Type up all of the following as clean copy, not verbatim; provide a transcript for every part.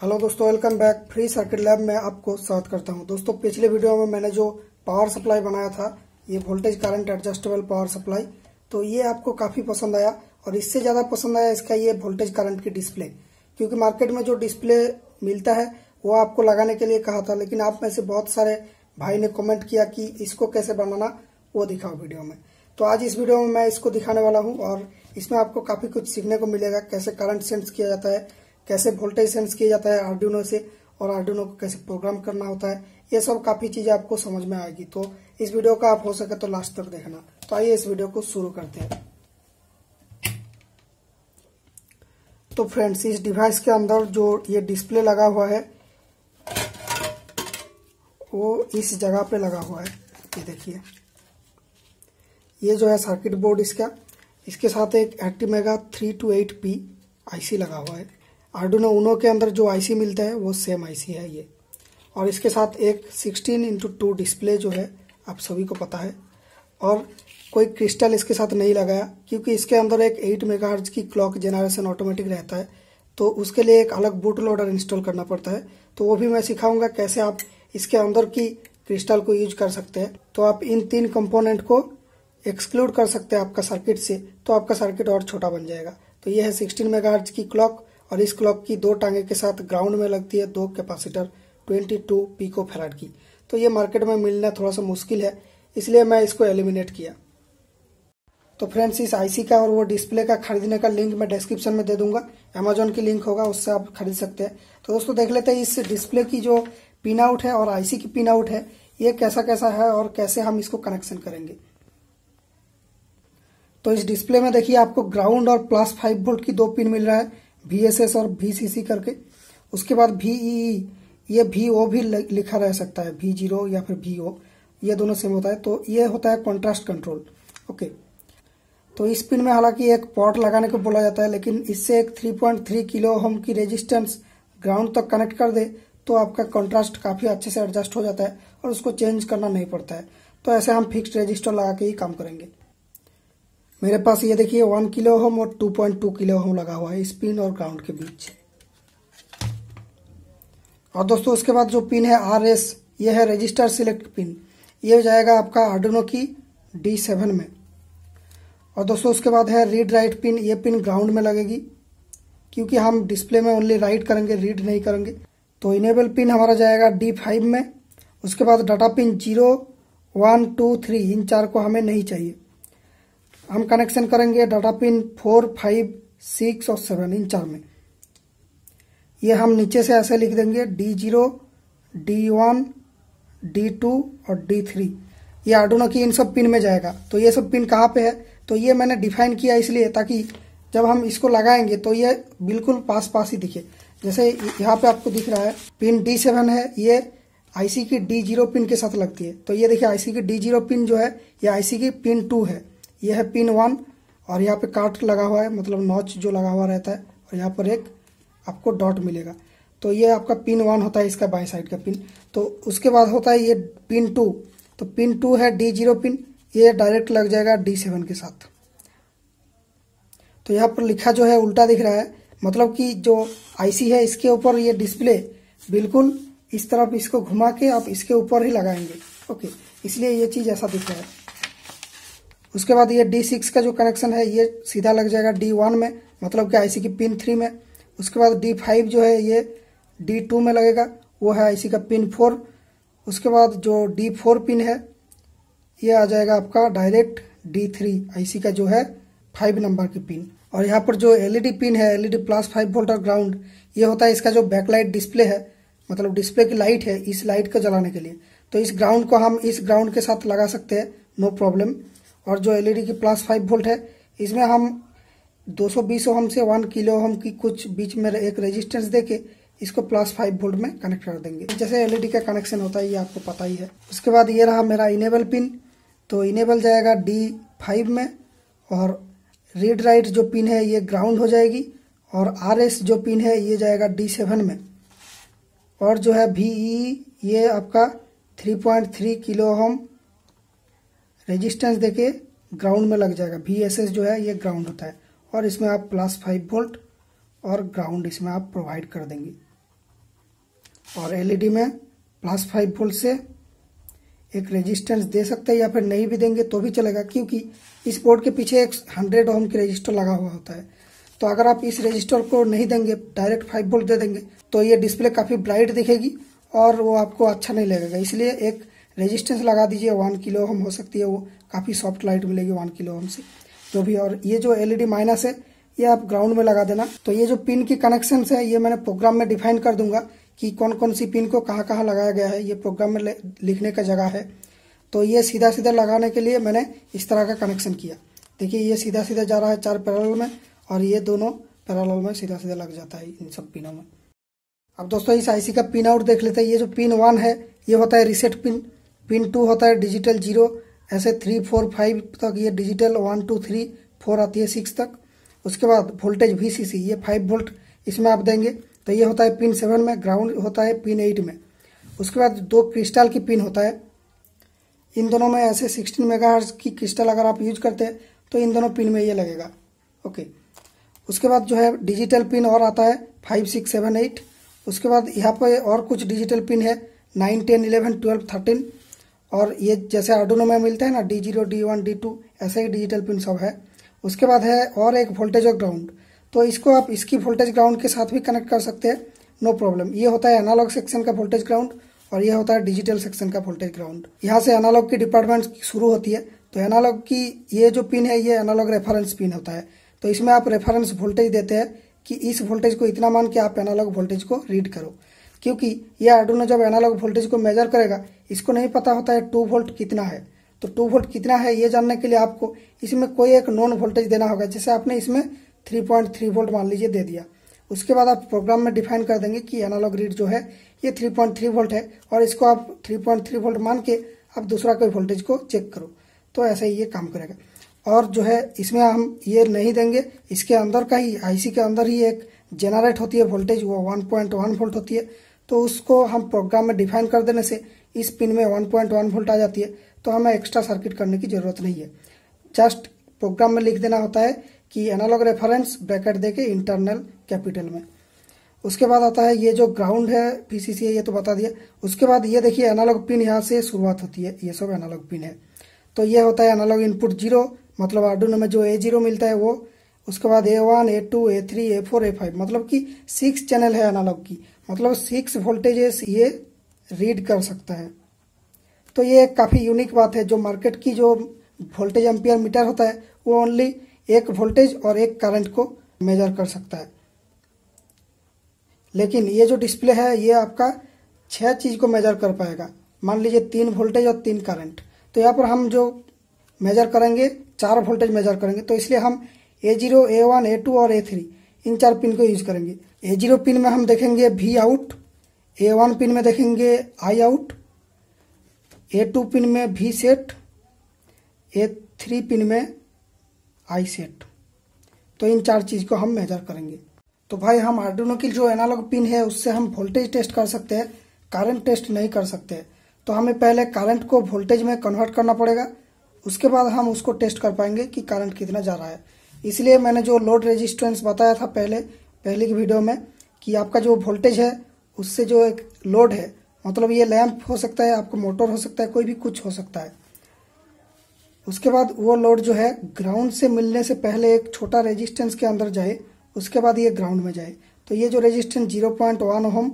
Hello दोस्तों, welcome back. Free circuit lab में आपको स्वागत करता हूं। दोस्तों, पिछले वीडियो में मैंने जो पावर सप्लाई बनाया था, ये voltage current adjustable power supply, तो ये आपको काफी पसंद आया। और इससे ज्यादा पसंद आया इसका ये वोल्टेज करंट की डिस्प्ले, क्योंकि मार्केट में जो डिस्प्ले मिलता है वो आपको लगाने के लिए कहा था, लेकिन आप में से बहुत सारे भाई ने कमेंट किया कि इसको कैसे बनाना वो दिखाओ वीडियो में। तो आज इस वीडियो में मैं इसको दिखाने वाला हूँ और इसमें आपको काफी कुछ सीखने को मिलेगा। कैसे करंट सेंस किया जाता है, कैसे वोल्टेज सेंस किया जाता है आर्डुइनो से, और आर्डुइनो को कैसे प्रोग्राम करना होता है, ये सब काफी चीजें आपको समझ में आएगी। तो इस वीडियो का आप हो सके तो लास्ट तक देखना। तो आइए इस वीडियो को शुरू करते हैं। तो फ्रेंड्स, इस डिवाइस के अंदर जो ये डिस्प्ले लगा हुआ है वो इस जगह पे लगा हुआ है। ये देखिए, ये जो है सर्किट बोर्ड इसके साथ एक Atmega 328P आईसी लगा हुआ है। आर्डुइनो ऊनो के अंदर जो आईसी मिलता है वो सेम आईसी है ये। और इसके साथ एक 16x2 डिस्प्ले जो है आप सभी को पता है। और कोई क्रिस्टल इसके साथ नहीं लगाया, क्योंकि इसके अंदर एक 8 मेगाहर्ट्ज की क्लॉक जनरेशन ऑटोमेटिक रहता है, तो उसके लिए एक अलग बूट लोडर इंस्टॉल करना पड़ता है। तो वो भी मैं सिखाऊंगा कैसे आप इसके अंदर की क्रिस्टल को यूज कर सकते हैं। तो आप इन 3 कंपोनेंट को एक्सक्लूड कर सकते हैं आपका सर्किट से, तो आपका सर्किट और छोटा बन जाएगा। तो ये है 16 मेगाहर्ट्ज की क्लॉक, और इस क्लॉक की 2 टांगे के साथ ग्राउंड में लगती है 2 कैपेसिटर 22 पिको फैराड की। तो ये मार्केट में मिलना थोड़ा सा मुश्किल है, इसलिए मैं इसको एलिमिनेट किया। तो फ्रेंड्स, इस आईसी का और वो डिस्प्ले का खरीदने का लिंक मैं डिस्क्रिप्शन में दे दूंगा। अमेजोन की लिंक होगा, उससे आप खरीद सकते हैं। तो दोस्तों, देख लेते हैं इस डिस्प्ले की जो पिन आउट है और आईसी की पिन आउट है, ये कैसा कैसा है और कैसे हम इसको कनेक्शन करेंगे। तो इस डिस्प्ले में देखिए, आपको ग्राउंड और +5 वोल्ट की 2 पिन मिल रहा है, VSS और VCC करके। उसके बाद VEE, ये VO भी लिखा रह सकता है, V0 या फिर VO, ये दोनों सेम होता है। तो ये होता है कॉन्ट्रास्ट कंट्रोल। ओके, तो इस पिन में हालांकि एक पॉट लगाने को बोला जाता है, लेकिन इससे एक 3.3 किलो ओम की रेजिस्टेंस ग्राउंड तक कनेक्ट कर दे तो आपका कॉन्ट्रास्ट काफी अच्छे से एडजस्ट हो जाता है और उसको चेंज करना नहीं पड़ता है। तो ऐसे हम फिक्स्ड रेजिस्टर लगा के ही काम करेंगे। मेरे पास ये देखिए 1 किलो ओम और 2.2 किलो ओम लगा हुआ है इस पिन और ग्राउंड के बीच। और दोस्तों, उसके बाद जो पिन है RS, ये है रजिस्टर सिलेक्ट पिन, ये जाएगा आपका आर्डुइनो की D7 में। और दोस्तों, उसके बाद है रीड राइट पिन, ये पिन ग्राउंड में लगेगी, क्योंकि हम डिस्प्ले में ओनली राइट करेंगे, रीड नहीं करेंगे। तो इनेबल पिन हमारा जाएगा D5 में। उसके बाद डाटा पिन 0, 1, 2, 3, इन 4 को हमें नहीं चाहिए। हम कनेक्शन करेंगे डाटा पिन 4, 5, 6 और 7, इन 4 में। ये हम नीचे से ऐसे लिख देंगे D0, D1, D2 और D3। ये आर्डुइनो की इन सब पिन में जाएगा। तो ये सब पिन कहाँ पे है, तो ये मैंने डिफाइन किया इसलिए ताकि जब हम इसको लगाएंगे तो ये बिल्कुल पास पास ही दिखे। जैसे यहाँ पे आपको दिख रहा है पिन D7 है, ये आईसी की D0 पिन के साथ लगती है। तो ये देखिए, आईसी की D0 पिन जो है ये आईसी की पिन 2 है, ये है पिन 1, और यहाँ पे काट लगा हुआ है, मतलब नॉच जो लगा हुआ रहता है, और यहाँ पर एक आपको डॉट मिलेगा। तो ये आपका पिन 1 होता है, इसका बाएं साइड का पिन। तो उसके बाद होता है ये पिन 2, तो पिन 2 है D0 पिन, ये डायरेक्ट लग जाएगा D7 के साथ। तो यहाँ पर लिखा जो है उल्टा दिख रहा है, मतलब कि जो आईसी है इसके ऊपर ये डिस्प्ले बिल्कुल इस तरफ इसको घुमा के आप इसके ऊपर ही लगाएंगे। ओके, इसलिए ये चीज ऐसा दिख रहा है। उसके बाद ये D6 का जो कनेक्शन है ये सीधा लग जाएगा D1 में, मतलब कि आईसी की पिन 3 में। उसके बाद D5 जो है ये D2 में लगेगा, वो है आईसी का पिन 4। उसके बाद जो D4 पिन है ये आ जाएगा आपका डायरेक्ट D3, आईसी का जो है 5 नंबर की पिन। और यहाँ पर जो एलईडी पिन है, एलईडी +5 वोल्ट और ग्राउंड, ये होता है इसका जो बैकलाइट डिस्प्ले है, मतलब डिस्प्ले की लाइट है, इस लाइट को जलाने के लिए। तो इस ग्राउंड को हम इस ग्राउंड के साथ लगा सकते हैं, नो प्रॉब्लम। और जो एलईडी की +5 वोल्ट है, इसमें हम 220 ओम से 1 किलो ओम की कुछ बीच में एक रेजिस्टेंस देके इसको +5 वोल्ट में कनेक्ट कर देंगे। जैसे एलईडी का कनेक्शन होता है, ये आपको पता ही है। उसके बाद ये रहा मेरा इनेबल पिन, तो इनेबल जाएगा D5 में, और रीड राइट जो पिन है ये ग्राउंड हो जाएगी, और RS जो पिन है ये जाएगा D7 में। और जो है VEE, ये आपका 3.3 किलो ओम रेजिस्टेंस देके ग्राउंड में लग जाएगा। VSS जो है ये ग्राउंड होता है, और इसमें आप +5 वोल्ट और ग्राउंड इसमें आप प्रोवाइड कर देंगे। और एलईडी में +5 वोल्ट से एक रेजिस्टेंस दे सकते हैं, या फिर नहीं भी देंगे तो भी चलेगा, क्योंकि इस बोर्ड के पीछे एक 100 ओम की रजिस्टर लगा हुआ होता है। तो अगर आप इस रजिस्टर को नहीं देंगे, डायरेक्ट 5 वोल्ट दे देंगे, तो ये डिस्प्ले काफ़ी ब्राइट दिखेगी और वो आपको अच्छा नहीं लगेगा। इसलिए एक रेजिस्टेंस लगा दीजिए 1 किलो ओम हो सकती है, वो काफ़ी सॉफ्ट लाइट मिलेगी 1 किलो ओम से जो भी। और ये जो एलईडी माइनस है ये आप ग्राउंड में लगा देना। तो ये जो पिन की कनेक्शन है ये मैंने प्रोग्राम में डिफाइन कर दूंगा कि कौन कौन सी पिन को कहाँ कहाँ लगाया गया है, ये प्रोग्राम में लिखने का जगह है। तो ये सीधा सीधा लगाने के लिए मैंने इस तरह का कनेक्शन किया। देखिए ये सीधा सीधा जा रहा है 4 पैरेलल में, और ये दोनों पैरेलल में सीधा सीधा लग जाता है इन सब पिनों में। अब दोस्तों इस आईसी का पिन आउट देख लेते हैं। ये जो पिन 1 है ये होता है रीसेट पिन, पिन 2 होता है डिजिटल 0, ऐसे 3 4 5 तक ये डिजिटल 1 2 3 4 आती है 6 तक। उसके बाद वोल्टेज VCC ये 5 वोल्ट इसमें आप देंगे, तो ये होता है पिन 7 में। ग्राउंड होता है पिन 8 में। उसके बाद 2 क्रिस्टल की पिन होता है, इन दोनों में ऐसे 16 मेगाहर्ट्ज की क्रिस्टल अगर आप यूज करते हैं तो इन दोनों पिन में ये लगेगा। ओके, उसके बाद जो है डिजिटल पिन और आता है 5 6 7 8। उसके बाद यहाँ पे और कुछ डिजिटल पिन है 9 10 11 12 13, और ये जैसे आर्डुइनो में मिलता है ना D0 D1 D2, ऐसे ही डिजिटल पिन सब है। उसके बाद है और एक वोल्टेज और ग्राउंड, तो इसको आप इसकी वोल्टेज ग्राउंड के साथ भी कनेक्ट कर सकते हैं, नो प्रॉब्लम। ये होता है एनालॉग सेक्शन का वोल्टेज ग्राउंड और ये होता है डिजिटल सेक्शन का वोल्टेज ग्राउंड। यहाँ से एनालॉग की डिपार्टमेंट शुरू होती है। तो एनालॉग की ये जो पिन है ये एनालॉग रेफरेंस पिन होता है। तो इसमें आप रेफरेंस वोल्टेज देते हैं कि इस वोल्टेज को इतना मान के आप एनालॉग वोल्टेज को रीड करो, क्योंकि ये आर्डुइनो जब एनालॉग वोल्टेज को मेजर करेगा इसको नहीं पता होता है 2 वोल्ट कितना है। तो 2 वोल्ट कितना है ये जानने के लिए आपको इसमें कोई एक नॉन वोल्टेज देना होगा। जैसे आपने इसमें 3.3 वोल्ट मान लीजिए दे दिया, उसके बाद आप प्रोग्राम में डिफाइन कर देंगे कि एनालॉग रीड जो है ये 3.3 वोल्ट है, और इसको आप 3.3 वोल्ट मान के आप दूसरा कोई वोल्टेज को चेक करो। तो ऐसे ही ये काम करेगा। और जो है इसमें हम ये नहीं देंगे, इसके अंदर का ही आईसी के अंदर ही एक जनरेट होती है वोल्टेज, वो 1.1 वोल्ट होती है। तो उसको हम प्रोग्राम में डिफाइन कर देने से इस पिन में 1.1 वोल्ट आ जाती है। तो हमें एक्स्ट्रा सर्किट करने की जरूरत नहीं है, जस्ट प्रोग्राम में लिख देना होता है कि एनालॉग रेफरेंस ब्रैकेट देके इंटरनल कैपिटल में। उसके बाद आता है ये जो ग्राउंड है VCC है, ये तो बता दिया। उसके बाद ये देखिए एनालॉग पिन यहाँ से शुरुआत होती है, ये सब एनालॉग पिन है। तो ये होता है एनालॉग इनपुट 0, मतलब आर्डुइनो में जो A0 मिलता है वो। उसके बाद A1 A2 A3 A4 A5, मतलब कि 6 चैनल है एनालॉग की, मतलब 6 वोल्टेजेस ये रीड कर सकता है। तो ये काफ़ी यूनिक बात है। जो मार्केट की जो वोल्टेज एम्पियर मीटर होता है वो ओनली एक वोल्टेज और एक करंट को मेजर कर सकता है, लेकिन ये जो डिस्प्ले है ये आपका 6 चीज को मेजर कर पाएगा। मान लीजिए 3 वोल्टेज और 3 करंट, तो यहाँ पर हम जो मेजर करेंगे 4 वोल्टेज मेजर करेंगे। तो इसलिए हम A0 A1 A2 और A3 इन 4 पिन को यूज करेंगे। A0 पिन में हम देखेंगे V आउट, A1 पिन में देखेंगे I आउट, A2 पिन में V सेट, A3 पिन में I सेट। तो इन 4 चीज को हम मेजर करेंगे। तो भाई हम आर्डुइनो की जो एनालॉग पिन है उससे हम वोल्टेज टेस्ट कर सकते हैं, करंट टेस्ट नहीं कर सकते। तो हमें पहले करंट को वोल्टेज में कन्वर्ट करना पड़ेगा, उसके बाद हम उसको टेस्ट कर पाएंगे कि करंट कितना जा रहा है। इसलिए मैंने जो लोड रेजिस्टेंस बताया था पहले की वीडियो में कि आपका जो वोल्टेज है उससे जो एक लोड है, मतलब ये लैंप हो सकता है, आपका मोटर हो सकता है, कोई भी कुछ हो सकता है। उसके बाद वो लोड जो है ग्राउंड से मिलने से पहले एक छोटा रेजिस्टेंस के अंदर जाए, उसके बाद ये ग्राउंड में जाए। तो ये जो रेजिस्टेंस 0.1 ओम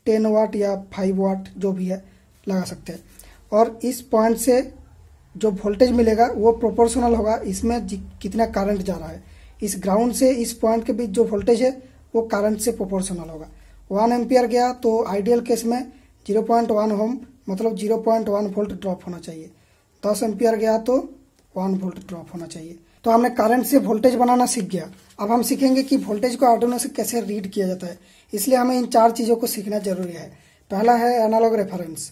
10 वाट या 5 वाट जो भी है लगा सकते हैं। और इस पॉइंट से जो वोल्टेज मिलेगा वो प्रोपोर्शनल होगा इसमें कितना करंट जा रहा है। इस ग्राउंड से इस पॉइंट के बीच जो वोल्टेज है वो करंट से प्रोपोर्शनल होगा। 1 एम्पियर गया तो आइडियल केस में 0.1 ओम मतलब 0.1 वोल्ट ड्रॉप होना चाहिए। 10 एम्पियर गया तो 1 वोल्ट ड्रॉप होना चाहिए। तो हमने करंट से वोल्टेज बनाना सीख गया। अब हम सीखेंगे कि वोल्टेज को आर्डुइनो से कैसे रीड किया जाता है। इसलिए हमें इन 4 चीज़ों को सीखना जरूरी है। पहला है एनालॉग रेफरेंस।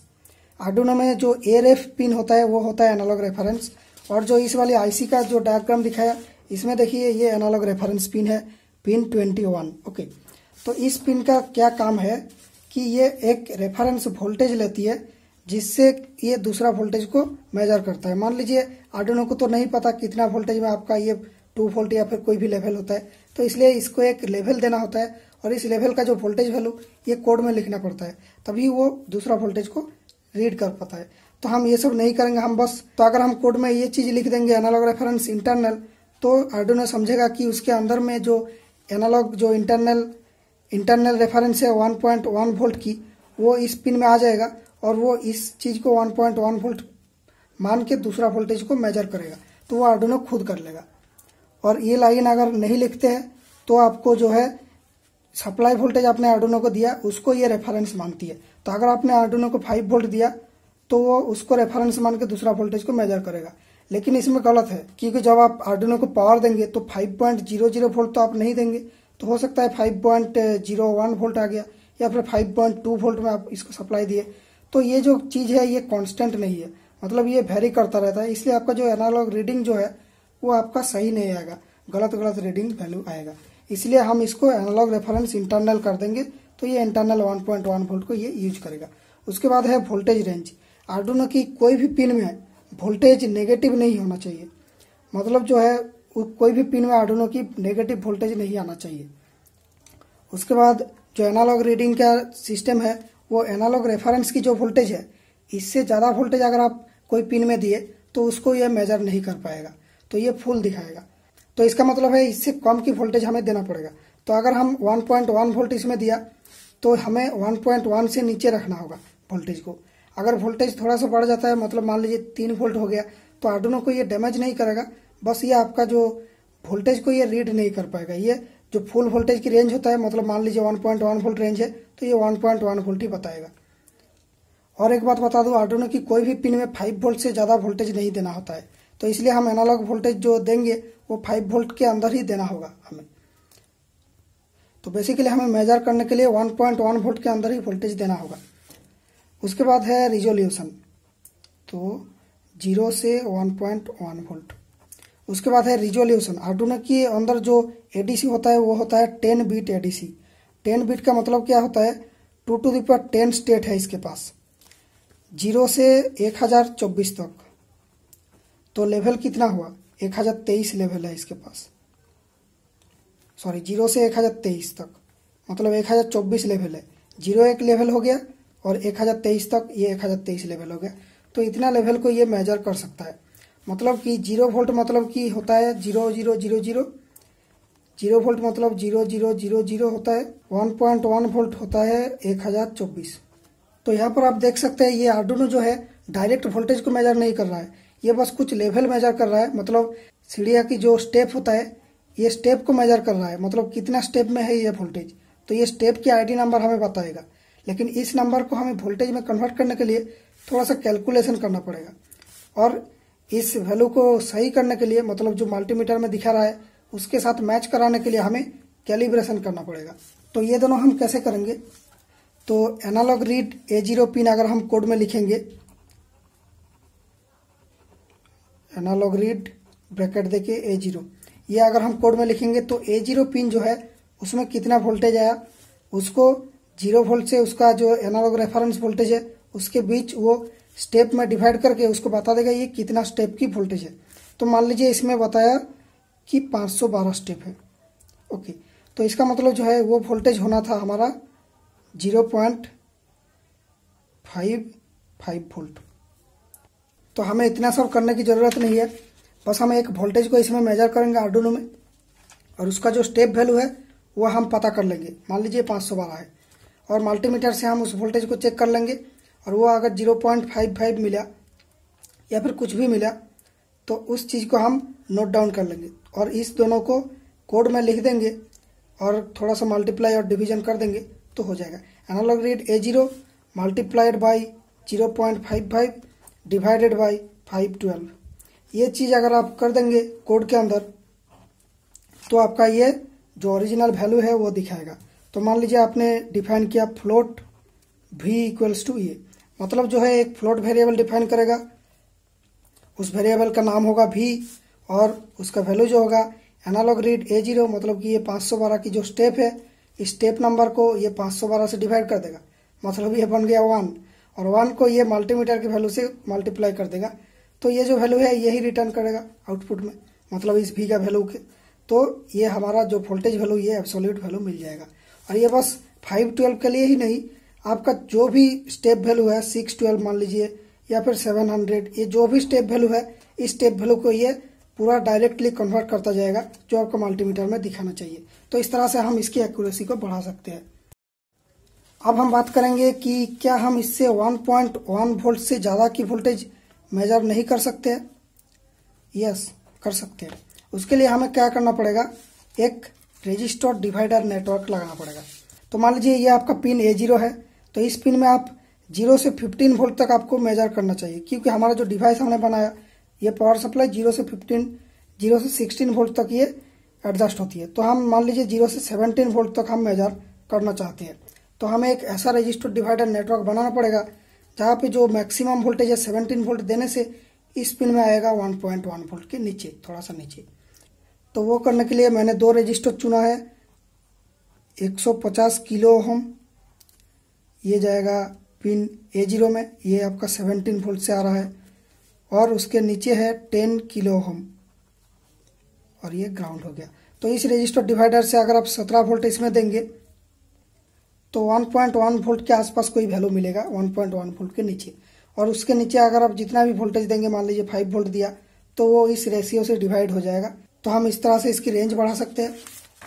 आर्डुइनो में जो ARF पिन होता है वो होता है एनालॉग रेफरेंस, और जो इस वाली आईसी का जो डायग्राम दिखाया इसमें देखिए ये एनालॉग रेफरेंस पिन है, पिन 21। ओके, तो इस पिन का क्या काम है कि ये एक रेफरेंस वोल्टेज लेती है जिससे ये दूसरा वोल्टेज को मेजर करता है। मान लीजिए आर्डुइनो को तो नहीं पता कितना वोल्टेज में आपका ये 2 वोल्ट या फिर कोई भी लेवल होता है, तो इसलिए इसको एक लेवल देना होता है और इस लेवल का जो वोल्टेज वैल्यू ये कोड में लिखना पड़ता है, तभी वो दूसरा वोल्टेज को रीड कर पाता है। तो हम ये सब नहीं करेंगे, हम बस तो अगर हम कोड में ये चीज़ लिख देंगे एनालॉग रेफरेंस इंटरनल, तो आर्डुइनो समझेगा कि उसके अंदर में जो एनालॉग जो इंटरनल रेफरेंस है 1.1 वोल्ट की, वो इस पिन में आ जाएगा और वो इस चीज़ को 1.1 वोल्ट मान के दूसरा वोल्टेज को मेजर करेगा, तो वो आर्डुइनो खुद कर लेगा। और ये लाइन अगर नहीं लिखते हैं तो आपको जो है सप्लाई वोल्टेज आपने आर्डुइनो को दिया उसको ये रेफरेंस मानती है। तो अगर आपने आर्डुइनो को 5 वोल्ट दिया तो वो उसको रेफरेंस मान के दूसरा वोल्टेज को मेजर करेगा। लेकिन इसमें गलत है, क्योंकि जब आप आर्डुइनो को पावर देंगे तो 5.00 वोल्ट तो आप नहीं देंगे, तो हो सकता है 5.01 वोल्ट आ गया या फिर 5.2 वोल्ट में आप इसको सप्लाई दिए। तो ये जो चीज़ है ये कांस्टेंट नहीं है, मतलब ये वेरी करता रहता है, इसलिए आपका जो एनालॉग रीडिंग जो है वो आपका सही नहीं आएगा, गलत रीडिंग वैल्यू आएगा। इसलिए हम इसको एनालॉग रेफरेंस इंटरनल कर देंगे, तो ये इंटरनल 1.1 वोल्ट को ये यूज करेगा। उसके बाद है वोल्टेज रेंज। आर्डुइनो की कोई भी पिन में वोल्टेज नेगेटिव नहीं होना चाहिए, मतलब जो है कोई भी पिन में आर्डुइनो की नेगेटिव वोल्टेज नहीं आना चाहिए। उसके बाद जो एनालॉग रीडिंग का सिस्टम है वो एनालॉग रेफरेंस की जो वोल्टेज है, इससे ज़्यादा वोल्टेज अगर आप कोई पिन में दिए तो उसको ये मेजर नहीं कर पाएगा, तो ये फुल दिखाएगा। तो इसका मतलब है इससे कम की वोल्टेज हमें देना पड़ेगा। तो अगर हम 1.1 वोल्ट इसमें दिया तो हमें 1.1 से नीचे रखना होगा वोल्टेज को। अगर वोल्टेज थोड़ा सा बढ़ जाता है, मतलब मान लीजिए 3 वोल्ट हो गया, तो आर्डुइनो को ये डैमेज नहीं करेगा, बस ये आपका जो वोल्टेज को ये रीड नहीं कर पाएगा। ये जो फुल वोल्टेज की रेंज होता है, मतलब मान लीजिए 1.1 वोल्ट रेंज है तो ये 1.1 वोल्ट ही बताएगा। और एक बात बता दूं, आर्डुइनो की कोई भी पिन में 5 वोल्ट से ज़्यादा वोल्टेज नहीं देना होता है, तो इसलिए हम एनालॉग वोल्टेज जो देंगे वो 5 वोल्ट के अंदर ही देना होगा हमें। तो बेसिकली हमें मेजर करने के लिए 1.1 वोल्ट के अंदर ही वोल्टेज देना होगा। उसके बाद है रिजोल्यूशन, तो 0 से 1.1 वोल्ट। उसके बाद है रिजोल्यूशन। आर्डुइनो के अंदर जो एडीसी होता है वो होता है 10 बिट एडीसी। 10 बिट का मतलब क्या होता है, 2 to the power 10 स्टेट है इसके पास, 0 से 1024 तक। तो लेवल कितना हुआ, 1023 लेवल है इसके पास, सॉरी 0 से 1023 तक, मतलब 1024 लेवल है। 0 एक लेवल हो गया और 1023 तक ये 1023 लेवल हो गया। तो इतना लेवल को ये मेजर कर सकता है, मतलब कि 0 वोल्ट मतलब कि होता है 0000, 0 वोल्ट मतलब 0000 होता है, 1.1 वोल्ट होता है 1024। तो यहाँ पर आप देख सकते हैं ये आर्डुइनो जो है डायरेक्ट वोल्टेज को मेजर नहीं कर रहा है, ये बस कुछ लेवल मेजर कर रहा है, मतलब सीढ़िया की जो स्टेप होता है ये स्टेप को मेजर कर रहा है, मतलब कितना स्टेप में है ये वोल्टेज। तो ये स्टेप की आईडी नंबर हमें बताएगा, लेकिन इस नंबर को हमें वोल्टेज में कन्वर्ट करने के लिए थोड़ा सा कैलकुलेशन करना पड़ेगा। और इस वैल्यू को सही करने के लिए, मतलब जो मल्टीमीटर में दिखा रहा है उसके साथ मैच कराने के लिए हमें कैलिब्रेशन करना पड़ेगा। तो ये दोनों हम कैसे करेंगे, तो एनालॉग रीड A0 पिन अगर हम कोड में लिखेंगे, एनालॉग रीड ब्रैकेट देके A0, ये अगर हम कोड में लिखेंगे तो A0 पिन जो है उसमें कितना वोल्टेज आया उसको 0 वोल्ट से उसका जो एनालॉग रेफरेंस वोल्टेज है उसके बीच वो स्टेप में डिवाइड करके उसको बता देगा ये कितना स्टेप की वोल्टेज है। तो मान लीजिए इसमें बताया कि 512 स्टेप है, ओके। तो इसका मतलब जो है वो वोल्टेज होना था हमारा 0.55 वोल्ट। तो हमें इतना सब करने की ज़रूरत नहीं है, बस हम एक वोल्टेज को इसमें मेजर करेंगे आर्डुइनो में और उसका जो स्टेप वैल्यू है वो हम पता कर लेंगे। मान लीजिए 512 है और मल्टीमीटर से हम उस वोल्टेज को चेक कर लेंगे और वो अगर 0.55 मिला या फिर कुछ भी मिला तो उस चीज़ को हम नोट डाउन कर लेंगे और इस दोनों को कोड में लिख देंगे और थोड़ा सा मल्टीप्लाई और डिवीजन कर देंगे तो हो जाएगा। Analog read A0 multiplied by 0.55 divided by 512। ये चीज़ अगर आप कर देंगे कोड के अंदर तो आपका ये जो ओरिजिनल वैल्यू है वो दिखाएगा। तो मान लीजिए आपने डिफाइन किया फ्लोट v इक्वल्स टू ये, मतलब जो है एक फ्लोट वेरिएबल डिफाइन करेगा, उस वेरिएबल का नाम होगा v और उसका वैल्यू जो होगा एनालॉग रीड A0, मतलब कि ये 512 की जो स्टेप है इस स्टेप नंबर को ये 512 से डिवाइड कर देगा, मतलब ये बन गया 1 और 1 को ये मल्टीमीटर की वैल्यू से मल्टीप्लाई कर देगा। तो ये जो वैल्यू है यही रिटर्न करेगा आउटपुट में, मतलब इस v का वैल्यू के। तो ये हमारा जो वोल्टेज वैल्यू ये एब्सोल्यूट वैल्यू मिल जाएगा। और ये बस 512 के लिए ही नहीं, आपका जो भी स्टेप वैल्यू है 612 मान लीजिए या फिर 700, ये जो भी स्टेप वैल्यू है इस स्टेप वैल्यू को ये पूरा डायरेक्टली कन्वर्ट करता जाएगा जो आपको मल्टीमीटर में दिखाना चाहिए। तो इस तरह से हम इसकी एक्यूरेसी को बढ़ा सकते हैं। अब हम बात करेंगे कि क्या हम इससे 1.1 वोल्ट से ज़्यादा की वोल्टेज मेजर नहीं कर सकते हैं? यस, कर सकते हैं। उसके लिए हमें क्या करना पड़ेगा, एक रेजिस्टर डिवाइडर नेटवर्क लगाना पड़ेगा। तो मान लीजिए ये आपका पिन A0 है, तो इस पिन में आप 0 से 15 वोल्ट तक आपको मेजर करना चाहिए, क्योंकि हमारा जो डिवाइस हमने बनाया ये पावर सप्लाई 0 से 16 वोल्ट तक ये एडजस्ट होती है। तो हम मान लीजिए 0 से 17 वोल्ट तक हम मेजर करना चाहते हैं, तो हमें एक ऐसा रजिस्टर डिवाइडर नेटवर्क बनाना पड़ेगा जहाँ पे जो मैक्सिमम वोल्टेज है 17 वोल्ट देने से इस पिन में आएगा 1.1 वोल्ट के नीचे, थोड़ा सा नीचे। तो वो करने के लिए मैंने 2 रजिस्टर चुना है। 150 किलो ओम ये जाएगा पिन A0 में, ये आपका 17 वोल्ट से आ रहा है, और उसके नीचे है 10 किलो ओम और ये ग्राउंड हो गया। तो इस रजिस्टर डिवाइडर से अगर आप 17 वोल्ट इसमें देंगे तो 1.1 वोल्ट के आसपास कोई वैल्यू मिलेगा, 1.1 वोल्ट के नीचे। और उसके नीचे अगर आप जितना भी वोल्टेज देंगे, मान लीजिए 5 वोल्ट दिया, तो वो इस रेशियो से डिवाइड हो जाएगा। तो हम इस तरह से इसकी रेंज बढ़ा सकते हैं,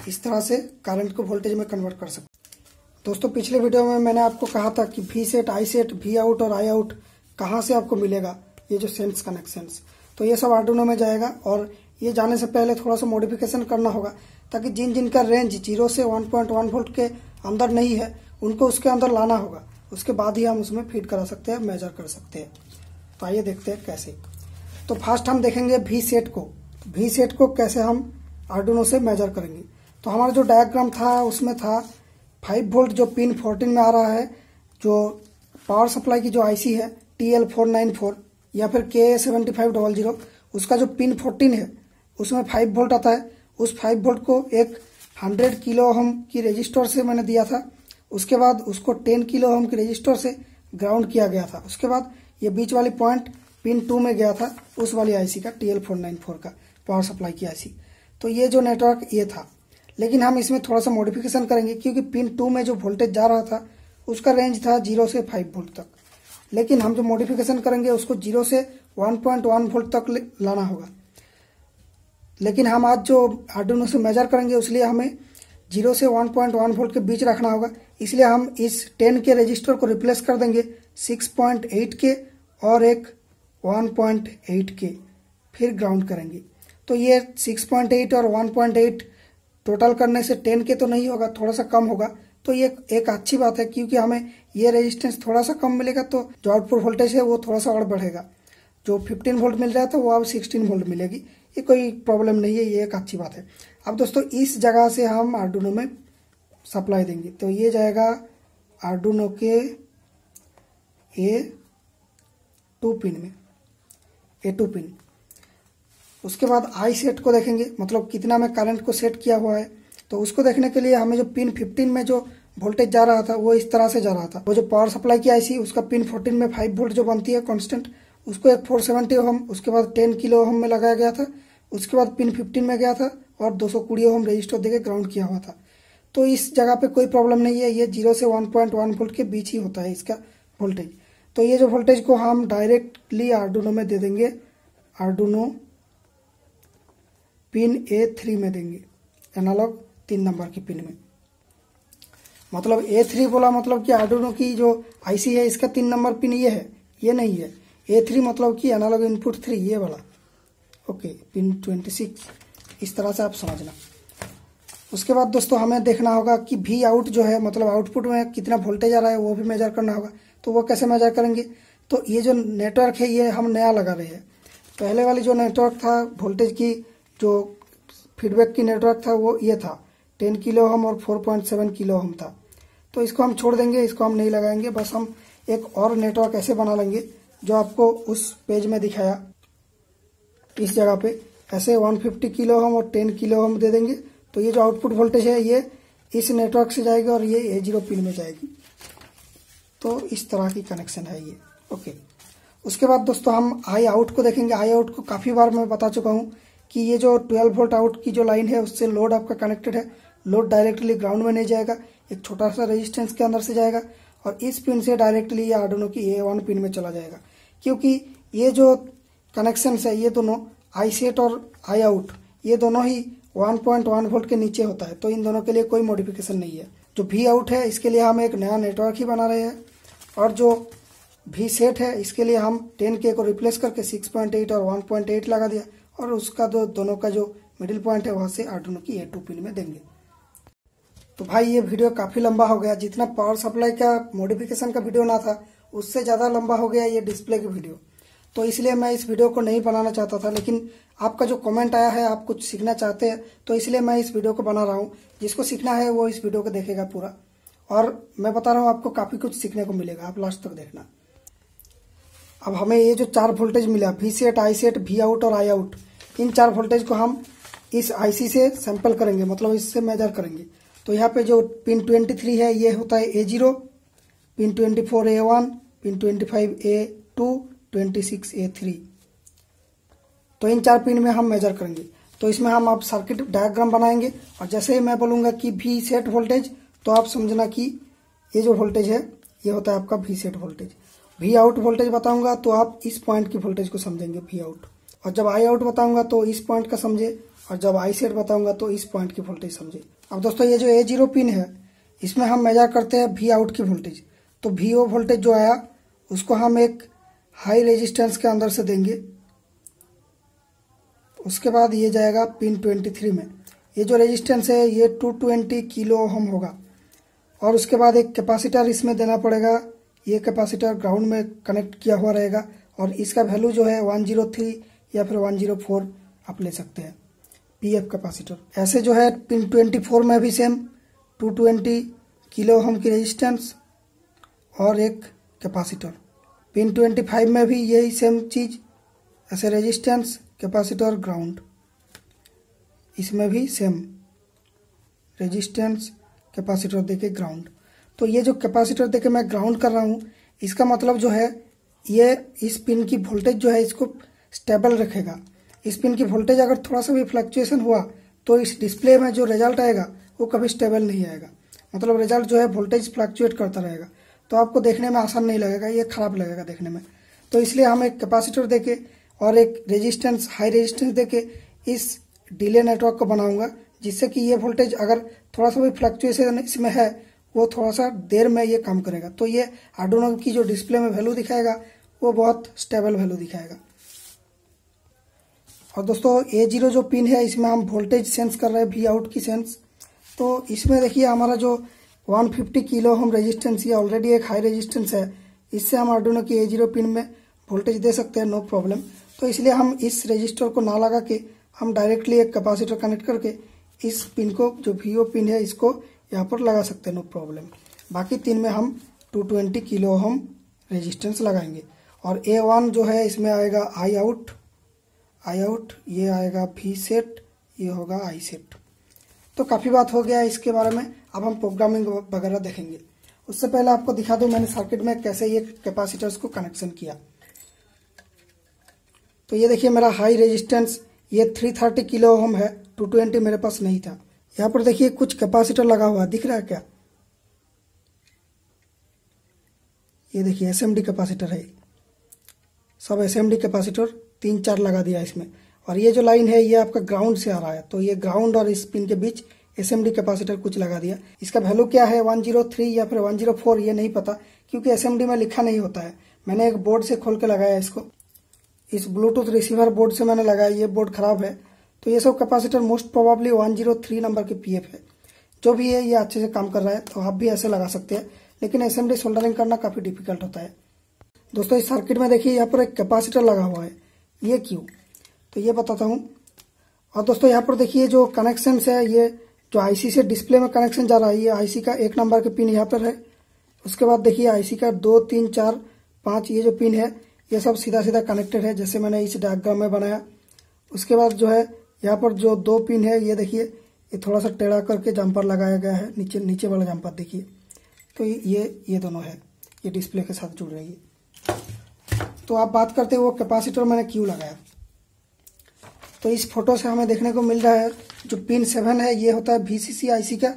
इस तरह से करंट को वोल्टेज में कन्वर्ट कर सकते हैं। दोस्तों पिछले वीडियो में मैंने आपको कहा था कि V set, I set, V out और I आउट कहाँ से आपको मिलेगा, ये जो सेंस कनेक्शंस, तो ये सब आर्डुइनो में जाएगा। और ये जाने से पहले थोड़ा सा मॉडिफिकेशन करना होगा, ताकि जिनका रेंज 0 से 1.1 वोल्ट के अंदर नहीं है उनको उसके अंदर लाना होगा, उसके बाद ही हम उसमें फीड करा सकते हैं, मेजर कर सकते हैं। तो आइए देखते हैं कैसे। तो फर्स्ट हम देखेंगे V सेट को। V सेट को कैसे हम आर्डुइनो से मेजर करेंगे। तो हमारा जो डायग्राम था उसमें था 5 वोल्ट जो पिन 14 में आ रहा है, जो पावर सप्लाई की जो IC है TL494 या फिर KA7500, उसका जो पिन 14 है उसमें 5 वोल्ट आता है। उस 5 वोल्ट को एक 100 किलो ओम की रजिस्टर से मैंने दिया था, उसके बाद उसको 10 किलो ओम की रजिस्टर से ग्राउंड किया गया था। उसके बाद ये बीच वाली पॉइंट पिन 2 में गया था, उस वाली IC का TL494 का पावर सप्लाई की IC। तो ये जो नेटवर्क ये था, लेकिन हम इसमें थोड़ा सा मॉडिफिकेशन करेंगे, क्योंकि पिन 2 में जो वोल्टेज जा रहा था उसका रेंज था 0 से 5 वोल्ट तक, लेकिन हम जो मॉडिफिकेशन करेंगे उसको 0 से 1.1 वोल्ट तक लाना होगा। लेकिन हम आज जो आर्डुइनो से मेजर करेंगे उसलिए हमें 0 से 1.1 वोल्ट के बीच रखना होगा, इसलिए हम इस 10 के रजिस्टर को रिप्लेस कर देंगे 6.8 के और एक 1.8 के, फिर ग्राउंड करेंगे। तो ये 6.8 और 1.8 टोटल करने से 10 के तो नहीं होगा, थोड़ा सा कम होगा। तो ये एक अच्छी बात है, क्योंकि हमें ये रेजिस्टेंस थोड़ा सा कम मिलेगा तो जो आउटपुट वोल्टेज है वो थोड़ा सा और बढ़ेगा। जो 15 वोल्ट मिल रहा था वो अब 16 वोल्ट मिलेगी, ये कोई प्रॉब्लम नहीं है, ये एक अच्छी बात है। अब दोस्तों इस जगह से हम आर्डुइनो में सप्लाई देंगे, तो ये जाएगा आर्डुइनो के A2 पिन में, A2 पिन। उसके बाद I सेट को देखेंगे, मतलब कितना में करंट को सेट किया हुआ है। तो उसको देखने के लिए हमें जो पिन 15 में जो वोल्टेज जा रहा था वो इस तरह से जा रहा था। वो जो पावर सप्लाई की IC उसका पिन 14 में 5 वोल्ट जो बनती है कांस्टेंट, उसको एक 470 ओम, उसके बाद 10 किलो ओम में लगाया गया था, उसके बाद पिन 15 में गया था और 220 ओम रजिस्टर देके ग्राउंड किया हुआ था। तो इस जगह पे कोई प्रॉब्लम नहीं है, ये 0 से 1.1 वोल्ट के बीच ही होता है इसका वोल्टेज। तो ये जो वोल्टेज को हम डायरेक्टली आर्डुइनो में दे देंगे, आर्डुइनो पिन A3 में देंगे, एनालॉग 3 नंबर की पिन में। मतलब A3 बोला मतलब कि आर्डुइनो की जो IC है इसका 3 नंबर पिन ये है, ये नहीं है। A3 मतलब कि एनालॉग इनपुट 3, ये वाला। ओके, पिन 26, इस तरह से आप समझना। उसके बाद दोस्तों हमें देखना होगा कि V आउट जो है, मतलब आउटपुट में कितना वोल्टेज आ रहा है वो भी मेजर करना होगा। तो वो कैसे मेजर करेंगे, तो ये जो नेटवर्क है ये हम नया लगा रहे हैं। पहले वाली जो नेटवर्क था वोल्टेज की जो फीडबैक की नेटवर्क था वो ये था 10 किलो ओम और 4.7 किलो ओम था। तो इसको हम छोड़ देंगे, इसको हम नहीं लगाएंगे। बस हम एक और नेटवर्क ऐसे बना लेंगे जो आपको उस पेज में दिखाया, इस जगह पे ऐसे 150 किलो ओम और 10 किलो ओम दे देंगे। तो ये जो आउटपुट वोल्टेज है ये इस नेटवर्क से जाएगी और ये A0 पिन में जाएगी। तो इस तरह की कनेक्शन है ये। ओके, उसके बाद दोस्तों हम I आउट को देखेंगे। I आउट को काफ़ी बार मैं बता चुका हूँ कि ये जो 12 वोल्ट आउट की जो लाइन है उससे लोड आपका कनेक्टेड है, लोड डायरेक्टली ग्राउंड में नहीं जाएगा, एक छोटा सा रेजिस्टेंस के अंदर से जाएगा और इस पिन से डायरेक्टली ये आर्डिनो की A1 पिन में चला जाएगा। क्योंकि ये जो कनेक्शन है ये दोनों आई सेट और आई आउट ये दोनों ही 1.1 वोल्ट के नीचे होता है, तो इन दोनों के लिए कोई मॉडिफिकेशन नहीं है। जो भी आउट है इसके लिए हम एक नया नेटवर्क ही बना रहे हैं और जो भी सेट है इसके लिए हम 10K को रिप्लेस करके 6.8 और 1.8 लगा दिया और उसका दोनों का जो मिडिल पॉइंट है वहां से आर्डिनो की A2 पिन में देंगे। तो भाई ये वीडियो काफी लंबा हो गया, जितना पावर सप्लाई का मॉडिफिकेशन का वीडियो ना था उससे ज्यादा लंबा हो गया ये डिस्प्ले की वीडियो। तो इसलिए मैं इस वीडियो को नहीं बनाना चाहता था, लेकिन आपका जो कमेंट आया है आप कुछ सीखना चाहते हैं तो इसलिए मैं इस वीडियो को बना रहा हूँ। जिसको सीखना है वो इस वीडियो को देखेगा पूरा, और मैं बता रहा हूँ आपको काफी कुछ सीखने को मिलेगा, आप लास्ट तक देखना। अब हमें ये जो 4 वोल्टेज मिला V सेट, आई सेट, V आउट और आई आउट, इन 4 वोल्टेज को हम इस IC से सैंपल करेंगे, मतलब इससे मेजर करेंगे। तो यहाँ पे जो पिन 23 है ये होता है A0, pin 24 A1, pin 25 A2, 26 A3। तो इन 4 पिन में हम मेजर करेंगे। तो इसमें हम आप सर्किट डायग्राम बनाएंगे और जैसे ही मैं बोलूंगा कि V सेट वोल्टेज तो आप समझना कि ये जो वोल्टेज है ये होता है आपका V set voltage. V out voltage बताऊंगा तो आप इस पॉइंट की वोल्टेज को समझेंगे V आउट, और जब I आउट बताऊंगा तो इस पॉइंट का समझे, और जब I सेट बताऊंगा तो इस पॉइंट की वोल्टेज समझे। अब दोस्तों ये जो A0 पिन है इसमें हम मेजर करते हैं V आउट की वोल्टेज। तो VO वोल्टेज जो आया उसको हम एक हाई रेजिस्टेंस के अंदर से देंगे, उसके बाद ये जाएगा पिन 23 में। ये जो रेजिस्टेंस है ये 220 किलो ओम होगा, और उसके बाद एक कैपेसिटर इसमें देना पड़ेगा। ये कैपेसिटर ग्राउंड में कनेक्ट किया हुआ रहेगा और इसका वैल्यू जो है 103 या फिर 104 आप ले सकते हैं, PF कैपेसिटर। ऐसे जो है पिन 24 में भी सेम 220 किलो ओम की रेजिस्टेंस और एक कैपेसिटर। पिन 25 में भी यही सेम चीज, ऐसे रेजिस्टेंस, कैपेसिटर, ग्राउंड। इसमें भी सेम रेजिस्टेंस, कैपेसिटर देके ग्राउंड। तो ये जो कैपेसिटर देके मैं ग्राउंड कर रहा हूँ इसका मतलब जो है ये इस पिन की वोल्टेज जो है इसको स्टेबल रखेगा। इस पिन की वोल्टेज अगर थोड़ा सा भी फ्लक्चुएशन हुआ तो इस डिस्प्ले में जो रिजल्ट आएगा वो कभी स्टेबल नहीं आएगा, मतलब रिजल्ट जो है वोल्टेज फ्लक्चुएट करता रहेगा, तो आपको देखने में आसान नहीं लगेगा, ये खराब लगेगा देखने में। तो इसलिए हम एक कैपेसिटर देके और एक रेजिस्टेंस, हाई रेजिस्टेंस देके इस डिले नेटवर्क को बनाऊंगा, जिससे कि ये वोल्टेज अगर थोड़ा सा भी फ्लक्चुएशन इसमें है वो थोड़ा सा देर में ये काम करेगा। तो ये आर्डिनो की जो डिस्प्ले में वैल्यू दिखाएगा वो बहुत स्टेबल वैल्यू दिखाएगा। और दोस्तों A0 जो पिन है इसमें हम वोल्टेज सेंस कर रहे हैं, V आउट की सेंस। तो इसमें देखिए हमारा जो 150 किलो ओम रेजिस्टेंस, ये ऑलरेडी एक हाई रेजिस्टेंस है, इससे हम आर्डिनो की A0 पिन में वोल्टेज दे सकते हैं, नो प्रॉब्लम। तो इसलिए हम इस रजिस्टर को ना लगा के हम डायरेक्टली एक कैपेसिटर कनेक्ट करके इस पिन को, जो VO पिन है, इसको यहाँ पर लगा सकते हैं, नो प्रॉब्लम। बाकी 3 में हम 220 किलो ओम रेजिस्टेंस लगाएंगे। और A1 जो है इसमें आएगा आई आउट, ये आएगा V सेट, ये होगा I सेट। तो काफ़ी बात हो गया इसके बारे में, अब हम प्रोग्रामिंग वगैरह देखेंगे। उससे पहले आपको दिखा दूं मैंने सर्किट में कैसे ये कैपेसिटर्स को कनेक्शन किया। तो ये देखिए मेरा हाई रेजिस्टेंस ये 330 किलो ओम है, 220 मेरे पास नहीं था। यहाँ पर देखिए कुछ कैपेसिटर लगा हुआ दिख रहा है क्या? ये देखिए SMD कैपेसिटर है, सब SMD कैपेसिटर 3-4 लगा दिया इसमें। और ये जो लाइन है ये आपका ग्राउंड से आ रहा है, तो ये ग्राउंड और इस पिन के बीच SMD कैपेसिटर कुछ लगा दिया। इसका वैल्यू क्या है, 103 या फिर 104, ये नहीं पता क्योंकि SMD में लिखा नहीं होता है। मैंने एक बोर्ड से खोल के लगाया इसको, इस ब्लूटूथ रिसीवर बोर्ड से मैंने लगाया, ये बोर्ड खराब है। तो ये सब कैपेसिटर मोस्ट प्रोबेबली 103 नंबर के PF है। जो भी है ये अच्छे से काम कर रहा है, तो आप भी ऐसे लगा सकते हैं, लेकिन SMD सोल्डरिंग करना काफी डिफिकल्ट होता है। दोस्तों इस सर्किट में देखिए यहाँ पर एक कैपेसिटर लगा हुआ है, ये क्यों, तो ये बताता हूँ। और दोस्तों यहाँ पर देखिए जो कनेक्शन है, ये जो IC से डिस्प्ले में कनेक्शन जा रहा है, ये IC का 1 नंबर के पिन यहाँ पर है। उसके बाद देखिए IC का 2, 3, 4, 5 ये जो पिन है ये सब सीधा सीधा कनेक्टेड है, जैसे मैंने इस डायग्राम में बनाया। उसके बाद जो है यहाँ पर जो 2 पिन है ये देखिए ये थोड़ा सा टेढ़ा करके जम्पर लगाया गया है, नीचे वाला जम्पर देखिए। तो ये दोनों है, ये डिस्प्ले के साथ जुड़ रही है। तो आप बात करते हैं वो कैपेसिटर मैंने क्यों लगाया। तो इस फोटो से हमें देखने को मिल रहा है जो पिन 7 है ये होता है VCC आईसी का,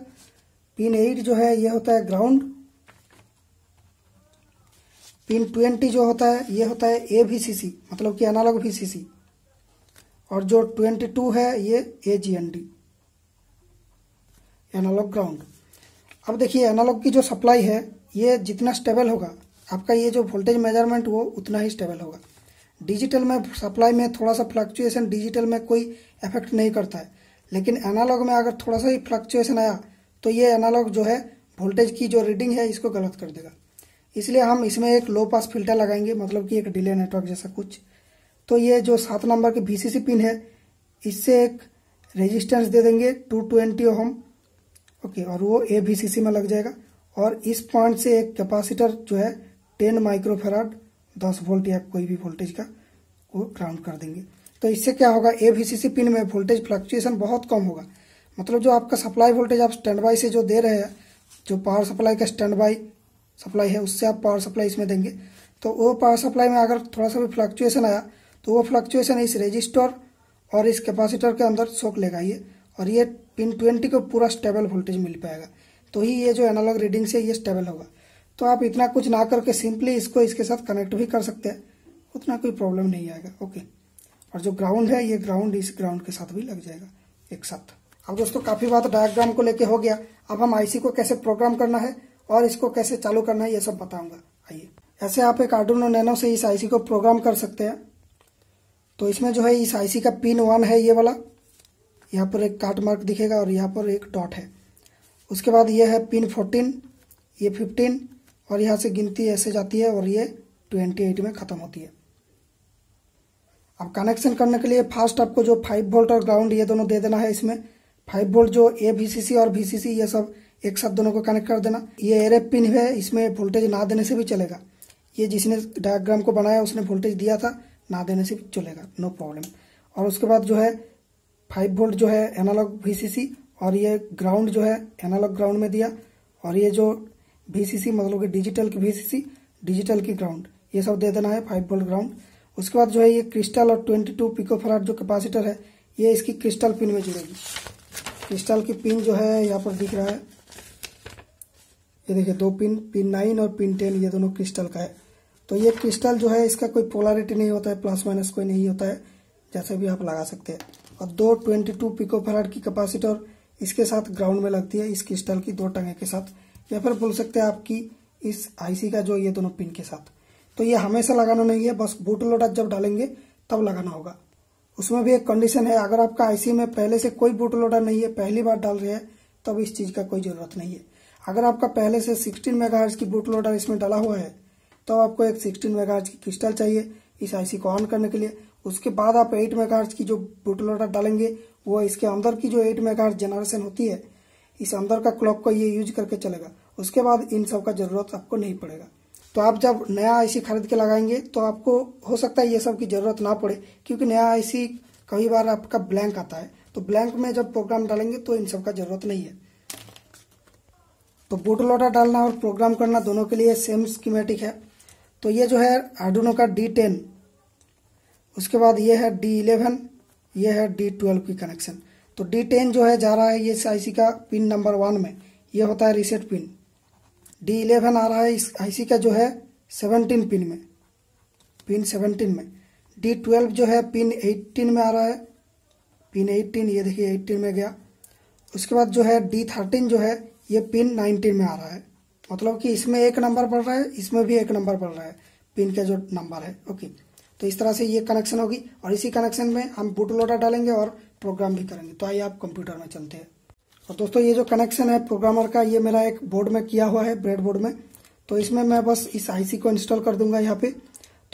पिन 8 जो है ये होता है ग्राउंड, पिन 20 जो होता है ये होता है AVCC मतलब कि एनालॉग VCC, और जो 22 है ये AGND एनालॉग ग्राउंड। अब देखिए एनालॉग की जो सप्लाई है ये जितना स्टेबल होगा आपका ये जो वोल्टेज मेजरमेंट वो उतना ही स्टेबल होगा। डिजिटल में सप्लाई में थोड़ा सा फ्लक्चुएशन डिजिटल में कोई इफेक्ट नहीं करता है, लेकिन एनालॉग में अगर थोड़ा सा ही फ्लक्चुएशन आया तो ये एनालॉग जो है वोल्टेज की जो रीडिंग है इसको गलत कर देगा। इसलिए हम इसमें एक लो पास फिल्टर लगाएंगे, मतलब कि एक डिले नेटवर्क जैसा कुछ। तो ये जो 7 नंबर की VCC पिन है इससे एक रेजिस्टेंस दे देंगे 220 ओम, ओके, और वो AVCC में लग जाएगा। और इस पॉइंट से एक कैपेसिटर जो है 10 माइक्रोफेराड 10 वोल्ट या कोई भी वोल्टेज का वो ग्राउंड कर देंगे। तो इससे क्या होगा, AVCC पिन में वोल्टेज फ्लक्चुएशन बहुत कम होगा। मतलब जो आपका सप्लाई वोल्टेज आप स्टैंड बाई से जो दे रहे हैं, जो पावर सप्लाई का स्टैंड बाई सप्लाई है उससे आप पावर सप्लाई इसमें देंगे, तो वो पावर सप्लाई में अगर थोड़ा सा भी फ्लक्चुएशन आया तो वो फ्लक्चुएशन इस रजिस्टर और इस कैपेसिटर के अंदर सोख लेगा ये, और ये पिन 20 को पूरा स्टेबल वोल्टेज मिल पाएगा। तो ही ये जो एनालॉग रीडिंग से ये स्टेबल होगा। तो आप इतना कुछ ना करके सिंपली इसको इसके साथ कनेक्ट भी कर सकते हैं, उतना कोई प्रॉब्लम नहीं आएगा, ओके। और जो ग्राउंड है ये ग्राउंड इस ग्राउंड के साथ भी लग जाएगा एक साथ। अब दोस्तों काफी बात डायग्राम को लेके हो गया, अब हम आईसी को कैसे प्रोग्राम करना है और इसको कैसे चालू करना है ये सब बताऊंगा। आइए, ऐसे आप एक आर्डुइनो नैनो से इस आईसी को प्रोग्राम कर सकते हैं। तो इसमें जो है इस आईसी का पिन 1 है ये वाला, यहाँ पर एक काट मार्क दिखेगा और यहाँ पर एक डॉट है। उसके बाद ये है पिन 14, ये 15, और यहाँ से गिनती ऐसे जाती है और ये 28 में खत्म होती है। अब कनेक्शन करने के लिए फास्ट आपको जो 5 वोल्ट और ग्राउंड ये दोनों दे देना है। इसमें 5 वोल्ट जो AVCC और VCC ये सब एक साथ दोनों को कनेक्ट कर देना। ये एरे पिन है, इसमें वोल्टेज ना देने से भी चलेगा। ये जिसने डायग्राम को बनाया उसने वोल्टेज दिया था, ना देने से भी चलेगा, नो प्रॉब्लम। और उसके बाद जो है 5 वोल्ट जो है एनालॉग VCC, और ये ग्राउंड जो है एनालॉग ग्राउंड में दिया, और ये जो VCC मतलब कि डिजिटल की VCC, डिजिटल की ग्राउंड, ये सब दे देना है 5 वोल्ट ग्राउंड। उसके बाद जो है ये क्रिस्टल और 22 पिकोफैराड जो कैपेसिटर है ये इसकी क्रिस्टल पिन में जुड़ेगी। क्रिस्टल की पिन जो है यहाँ पर दिख रहा है, ये देखिए 2 पिन, पिन 9 और पिन 10, ये दोनों क्रिस्टल का है। तो ये क्रिस्टल जो है इसका कोई पोलरिटी नहीं होता है, प्लस माइनस कोई नहीं होता है, जैसे भी आप लगा सकते हैं। और 2 22 पिकोफैराड की कैपेसिटर इसके साथ ग्राउंड में लगती है, इस क्रिस्टल की 2 टंगे के साथ, या फिर बोल सकते हैं आपकी इस आईसी का जो ये दोनों पिन के साथ। तो ये हमेशा लगाना नहीं है, बस बूट लोडर जब डालेंगे तब लगाना होगा। उसमें भी एक कंडीशन है, अगर आपका आईसी में पहले से कोई बूट लोडर नहीं है, पहली बार डाल रहे हैं, तब इस चीज का कोई जरूरत नहीं है। अगर आपका पहले से 16 मेगाहर्ट्ज की बूट लोडर इसमें डाला हुआ है तो आपको एक 16 मेगाहर्ट्ज की क्रिस्टल चाहिए इस आईसी को ऑन करने के लिए। उसके बाद आप 8 मेगाहर्ट्ज की जो बूट लोडर डालेंगे वो इसके अंदर की जो 8 मेगाहर्ट्ज जनरेशन होती है इस अंदर का क्लॉक को ये यूज करके चलेगा। उसके बाद इन सब का जरूरत आपको नहीं पड़ेगा। तो आप जब नया आईसी खरीद के लगाएंगे तो आपको हो सकता है ये सब की जरूरत ना पड़े, क्योंकि नया आईसी कई बार आपका ब्लैंक आता है, तो ब्लैंक में जब प्रोग्राम डालेंगे तो इन सब का जरूरत नहीं है। तो बूट लोडर डालना और प्रोग्राम करना दोनों के लिए सेम स्कीमेटिक है। तो ये जो है आर्डुइनो का D10, उसके बाद ये है D11, ये है D12 की कनेक्शन। तो D10 जो है जा रहा है ये इस आईसी का पिन नंबर 1 में, ये होता है रीसेट पिन। D11 आ रहा है इस आईसी का जो है 17 पिन में, पिन 17 में। D12 जो है पिन 18 में आ रहा है, पिन 18, ये देखिए 18 में गया। उसके बाद जो है D13 जो है ये पिन 19 में आ रहा है, मतलब कि इसमें 1 नंबर पड़ रहा है, इसमें भी 1 नंबर पड़ रहा है पिन का जो नंबर है, ओके। तो इस तरह से ये कनेक्शन होगी, और इसी कनेक्शन में हम बूट लोडर डालेंगे और प्रोग्राम भी करेंगे। तो आइए आप कंप्यूटर में चलते हैं। और दोस्तों ये जो कनेक्शन है प्रोग्रामर का, ये मेरा एक बोर्ड में किया हुआ है, ब्रेड बोर्ड में। तो इसमें मैं बस इस आईसी को इंस्टॉल कर दूंगा यहाँ पे।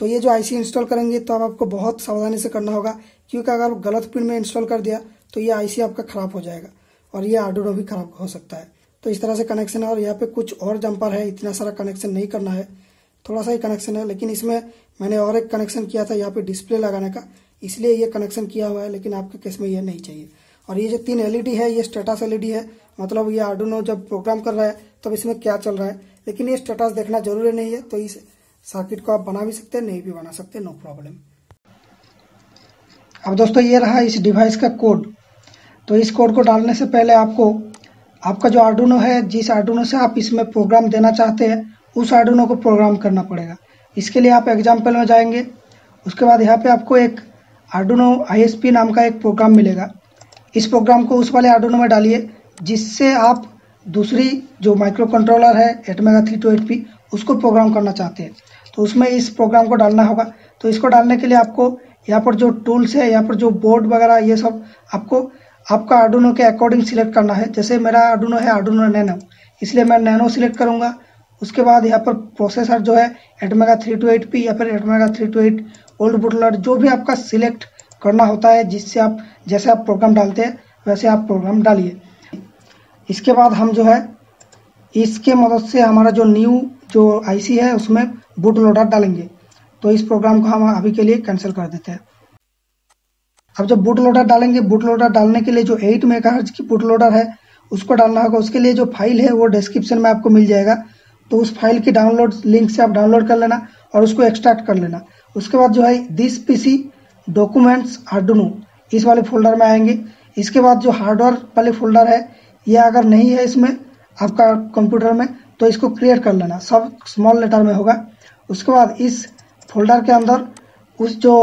तो ये जो आईसी इंस्टॉल करेंगे तो आपको बहुत सावधानी से करना होगा, क्योंकि अगर गलत पिन में इंस्टॉल कर दिया तो ये आईसी आपका खराब हो जाएगा और ये आर्डुइनो भी खराब हो सकता है। तो इस तरह से कनेक्शन है, और यहाँ पे कुछ और जंपर है, इतना सारा कनेक्शन नहीं करना है, थोड़ा सा ही कनेक्शन है। लेकिन इसमें मैंने और एक कनेक्शन किया था यहाँ पे डिस्प्ले लगाने का, इसलिए ये कनेक्शन किया हुआ है, लेकिन आपके केस में ये नहीं चाहिए। और ये जो 3 एलईडी है ये स्टेटस एलईडी है, मतलब ये आर्डुइनो जब प्रोग्राम कर रहा है तब इसमें क्या चल रहा है, लेकिन ये स्टेटस देखना जरूरी नहीं है। तो इस सर्किट को आप बना भी सकते हैं, नहीं भी बना सकते, नो प्रॉब्लम। अब दोस्तों ये रहा इस डिवाइस का कोड। तो इस कोड को डालने से पहले आपको आपका जो आर्डुइनो है, जिस आर्डुइनो से आप इसमें प्रोग्राम देना चाहते हैं, उस आर्डुइनो को प्रोग्राम करना पड़ेगा। इसके लिए आप एग्जाम्पल में जाएंगे, उसके बाद यहाँ पे आपको एक आर्डुइनो ISP नाम का एक प्रोग्राम मिलेगा। इस प्रोग्राम को उस वाले आर्डुइनो में डालिए जिससे आप दूसरी जो माइक्रो कंट्रोलर है एटमेगा 328P उसको प्रोग्राम करना चाहते हैं। तो उसमें इस प्रोग्राम को डालना होगा। तो इसको डालने के लिए आपको यहाँ पर जो टूल्स है, यहाँ पर जो बोर्ड वगैरह ये सब आपको आपका आर्डुइनो के अकॉर्डिंग सिलेक्ट करना है। जैसे मेरा आर्डुइनो है आर्डुइनो नैनो, इसलिए मैं नैनो सिलेक्ट करूँगा। उसके बाद यहाँ पर प्रोसेसर जो है एटमेगा 328P या फिर एटमेगा 328 ओल्ड बूटलोडर, जो भी आपका सिलेक्ट करना होता है, जिससे आप जैसे आप प्रोग्राम डालते हैं वैसे आप प्रोग्राम डालिए। इसके बाद हम जो है इसके मदद से हमारा जो न्यू जो IC है उसमें बूट लोडर डालेंगे। तो इस प्रोग्राम को हम अभी के लिए कैंसिल कर देते हैं। अब जब बूट लोडर डालेंगे, बूट लोडर डालने के लिए जो 8 मेगाहर्ट्ज की बूट लोडर है उसको डालना होगा। उसके लिए जो फाइल है वो डिस्क्रिप्शन में आपको मिल जाएगा। तो उस फाइल की डाउनलोड लिंक से आप डाउनलोड कर लेना और उसको एक्सट्रैक्ट कर लेना। उसके बाद जो है दिस PC डॉक्यूमेंट्स आर्डुइनो इस वाले फोल्डर में आएंगे। इसके बाद जो हार्डवेयर वाले फोल्डर है, ये अगर नहीं है इसमें आपका कंप्यूटर में तो इसको क्रिएट कर लेना, सब स्मॉल लेटर में होगा। उसके बाद इस फोल्डर के अंदर उस जो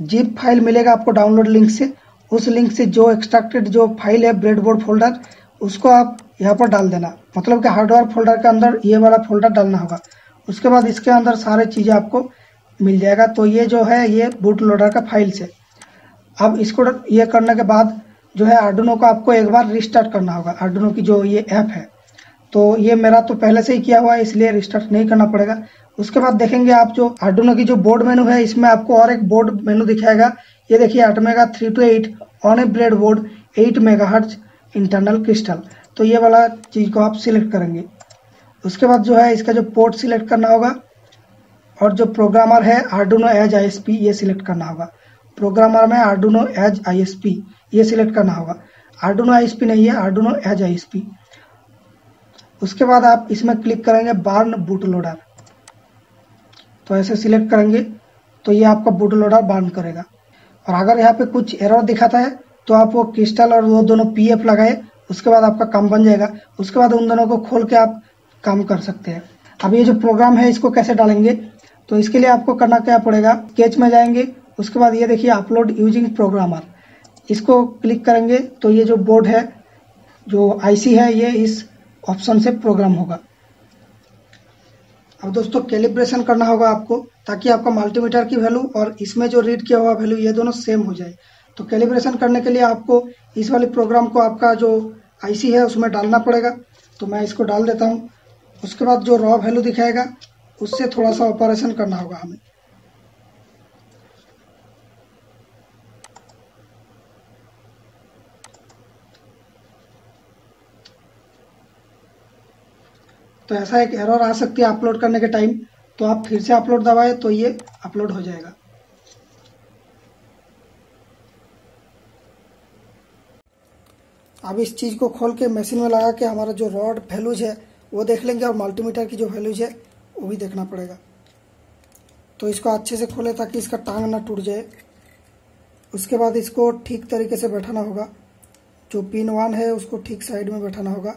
जिप फाइल मिलेगा आपको डाउनलोड लिंक से, उस लिंक से जो एक्सट्रैक्टेड जो फाइल है ब्रेडबोर्ड फोल्डर, उसको आप यहाँ पर डाल देना। मतलब कि हार्डवेयर फोल्डर के अंदर ये वाला फोल्डर डालना होगा। उसके बाद इसके अंदर सारे चीज़ें आपको मिल जाएगा। तो ये जो है ये बूट लोडर का फाइल से। अब इसको ये करने के बाद जो है आर्डुइनो को आपको एक बार रिस्टार्ट करना होगा। आर्डुइनो की जो ये ऐप है, तो ये मेरा तो पहले से ही किया हुआ है इसलिए रिस्टार्ट नहीं करना पड़ेगा। उसके बाद देखेंगे आप जो आर्डुइनो की जो बोर्ड मेनू है, इसमें आपको और एक बोर्ड मेनू दिखाएगा। ये देखिए ATmega 328 on A bread board 8 megahertz internal crystal. तो ये वाला चीज़ को आप सिलेक्ट करेंगे। उसके बाद जो है इसका जो पोर्ट सिलेक्ट करना होगा और जो प्रोग्रामर है आर्डुइनो एज ISP ये सिलेक्ट करना होगा। प्रोग्रामर में आर्डुइनो एज ISP ये सिलेक्ट करना होगा। आर्डुइनो ISP नहीं है, आर्डुइनो एज ISP। उसके बाद आप इसमें क्लिक करेंगे बर्न बूट लोडर। तो ऐसे सिलेक्ट करेंगे तो ये आपका बूट लोडर बर्न करेगा। और अगर यहाँ पे कुछ एरर दिखाता है तो आप वो क्रिस्टल और वो दोनों PF लगाए, उसके बाद आपका काम बन जाएगा। उसके बाद उन दोनों को खोल के आप काम कर सकते हैं। अब ये जो प्रोग्राम है इसको कैसे डालेंगे, तो इसके लिए आपको करना क्या पड़ेगा, स्केच में जाएंगे। उसके बाद ये देखिए अपलोड यूजिंग प्रोग्रामर, इसको क्लिक करेंगे तो ये जो बोर्ड है जो IC है ये इस ऑप्शन से प्रोग्राम होगा। अब दोस्तों कैलिब्रेशन करना होगा आपको, ताकि आपका मल्टीमीटर की वैल्यू और इसमें जो रीड किया हुआ वैल्यू ये दोनों सेम हो जाए। तो कैलिब्रेशन करने के लिए आपको इस वाले प्रोग्राम को आपका जो IC है उसमें डालना पड़ेगा। तो मैं इसको डाल देता हूँ। उसके बाद जो रॉ वैल्यू दिखाएगा उससे थोड़ा सा ऑपरेशन करना होगा हमें। तो ऐसा एक एरर आ सकती है अपलोड करने के टाइम, तो आप फिर से अपलोड दबाए तो ये अपलोड हो जाएगा। अब इस चीज़ को खोल के मशीन में लगा के हमारा जो रॉड वैल्यूज है वो देख लेंगे और मल्टीमीटर की जो वैल्यूज है वो भी देखना पड़ेगा। तो इसको अच्छे से खोले ताकि इसका टांग ना टूट जाए। उसके बाद इसको ठीक तरीके से बैठाना होगा। जो पिन 1 है उसको ठीक साइड में बैठाना होगा,